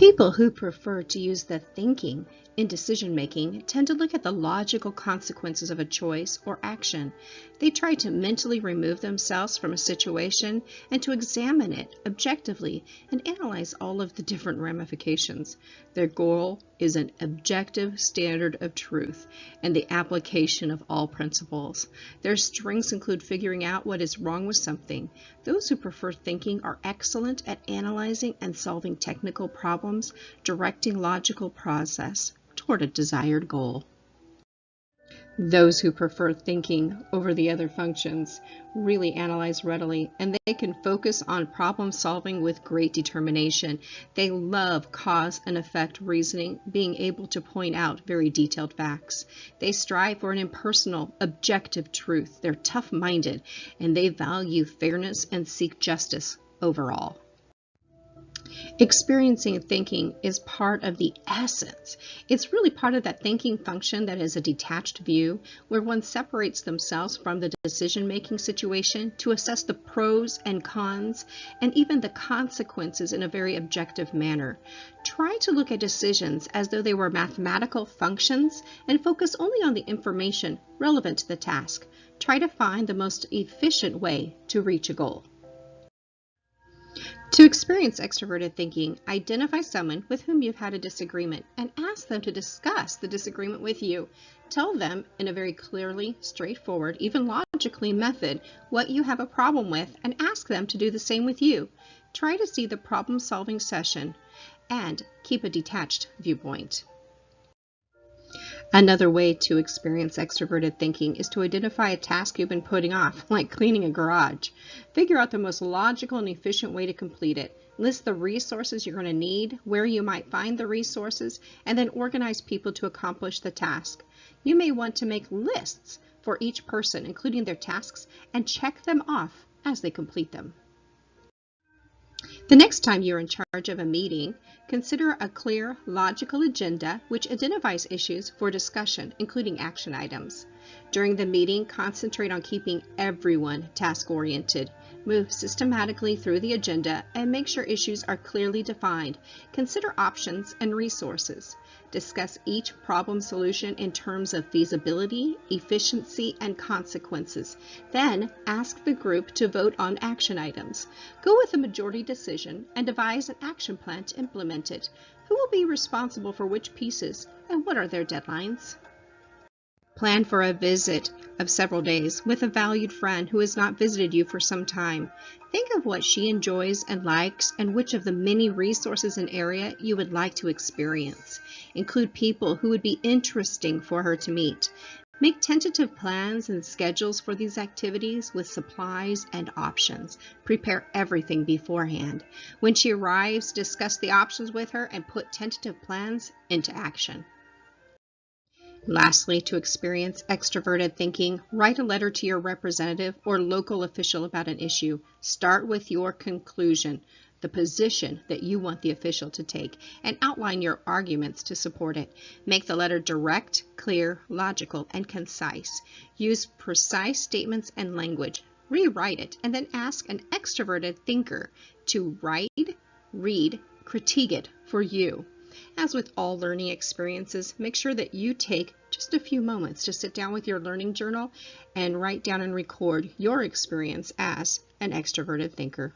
People who prefer to use the thinking in decision-making tend to look at the logical consequences of a choice or action. They try to mentally remove themselves from a situation and to examine it objectively and analyze all of the different ramifications. Their goal is an objective standard of truth and the application of all principles. Their strengths include figuring out what is wrong with something. Those who prefer thinking are excellent at analyzing and solving technical problems, directing logical process toward a desired goal. Those who prefer thinking over the other functions really analyze readily, and they can focus on problem solving with great determination. They love cause and effect reasoning, being able to point out very detailed facts. They strive for an impersonal, objective truth. They're tough-minded, and they value fairness and seek justice overall. Experiencing thinking is part of the essence. It's really part of that thinking function that is a detached view where one separates themselves from the decision-making situation to assess the pros and cons and even the consequences in a very objective manner. Try to look at decisions as though they were mathematical functions and focus only on the information relevant to the task. Try to find the most efficient way to reach a goal. To experience extroverted thinking, identify someone with whom you've had a disagreement and ask them to discuss the disagreement with you. Tell them in a very clearly, straightforward, even logically method what you have a problem with and ask them to do the same with you. Try to see the problem-solving session and keep a detached viewpoint. Another way to experience extroverted thinking is to identify a task you've been putting off, like cleaning a garage. Figure out the most logical and efficient way to complete it. List the resources you're going to need, where you might find the resources, and then organize people to accomplish the task. You may want to make lists for each person, including their tasks, and check them off as they complete them. The next time you're in charge of a meeting, consider a clear, logical agenda which identifies issues for discussion, including action items. During the meeting, concentrate on keeping everyone task-oriented. Move systematically through the agenda and make sure issues are clearly defined. Consider options and resources. Discuss each problem solution in terms of feasibility, efficiency, and consequences. Then, ask the group to vote on action items. Go with a majority decision and devise an action plan to implement it. Who will be responsible for which pieces, and what are their deadlines? Plan for a visit of several days with a valued friend who has not visited you for some time. Think of what she enjoys and likes and which of the many resources and area you would like to experience. Include people who would be interesting for her to meet. Make tentative plans and schedules for these activities with supplies and options. Prepare everything beforehand. When she arrives, discuss the options with her and put tentative plans into action. Lastly, to experience extroverted thinking, write a letter to your representative or local official about an issue. Start with your conclusion, the position that you want the official to take, and outline your arguments to support it. Make the letter direct, clear, logical, and concise. Use precise statements and language. Rewrite it, and then ask an extroverted thinker to write, read, critique it for you. As with all learning experiences, make sure that you take just a few moments to sit down with your learning journal and write down and record your experience as an extroverted thinker.